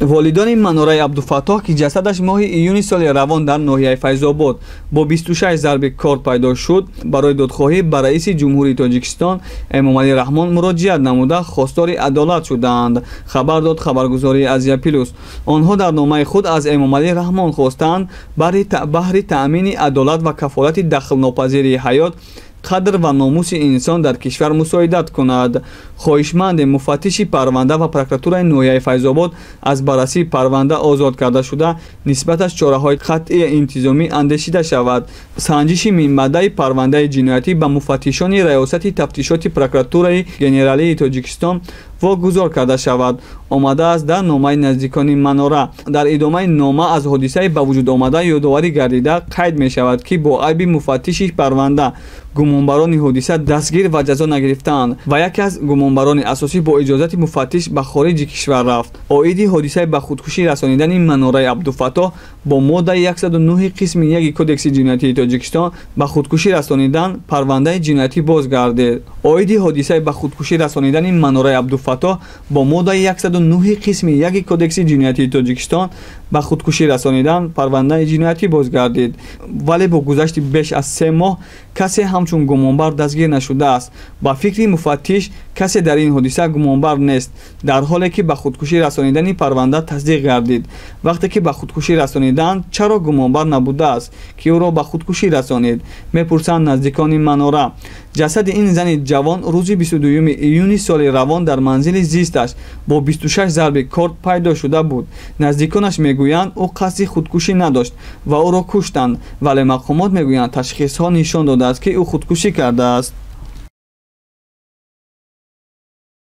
волидони Манораи Абдуфаттоҳ ки ҷасадаш моҳи июни соли равон дар ноҳияи Файзобод бо 26 зарби корд пайдо шуд, барои додхоҳӣ ба раиси ҷумҳурии Тоҷикистон Эмомалӣ Раҳмон муроҷиат намуда хостори адолат шуданд, хабар дод хабаргузории Азия Плюс. онҳо дар номаи худ аз Эмомалӣ Раҳмон хостанд баҳри таъмини адолат ва кафолати дахлнопазирии ҳаёт, қадр ва номуси инсон дар кишвар мусоидат кунад. хоҳишманди муфаттиши парванда ва прокуратураи ноҳияи Файзобод аз баррасии парванда озод карда шуда, нисбаташ чораҳои қатъии интизомӣ андешида шавад. санҷиши минбаъдаи парвандаи ҷиноятӣ ба муфаттишони раёсати тафтишоти прокуратураи генералии Тоҷикистон вогузор карда шавад. омадааст дар номаи наздикони Манора. дар идомаи нома аз ҳодисаи ба вуҷуд омада ёдоварӣ гардида қайд мешавад, ки бо айби муфаттиши парванда гумонбарони ҳодиса дастгир ва ҷазо нагирифтаанд ва яке аз гумонбарони асосӣ бо иҷозати муфаттиш ба хориҷи кишвар рафт. оиди ҳодисаи ба худкушӣ расонидани Манораи Абдуфаттоҳ бо моддаи 109 қисми 1 кодекси ҷиноятии Тоҷикистон ба худкушӣ расонидан парвандаи ҷиноятӣ бозгардид. оиди ҳодисаи ба худкушӣ расонидани Манораи Абдуфаттоҳ бо моддаи 109 қисми 1 кодекси ҷиноятии Тоҷикистон ба худкушӣ расонидан парвандаи ҷиноятӣ бозгардид, вале бо гузашти беш аз 3 моҳ касе ҳамчун гумонбар дастгир нашудааст. ба фикри муфаттиш касе дар ин ҳодиса гумонбар нест, дар ҳоле ки ба худкушӣ расонидани парванда тасдиқ гардид. вақте ки ба худкушӣ расониданд, чаро гумонбар набудааст, ки ӯро ба худкушӣ расонид, мепурсанд наздикони Манора. ҷасади ин зани ҷавон рӯзи 22 июни соли равон дар манзили зисташ бо 26 зарби корд пайдо шуда буд. наздиконаш мегӯянд ӯ қасди худкушӣ надошт ва ӯро куштанд, вале мақомот мегӯянд ташхисҳо нишон додааст, ки ӯ худкушӣ кардааст.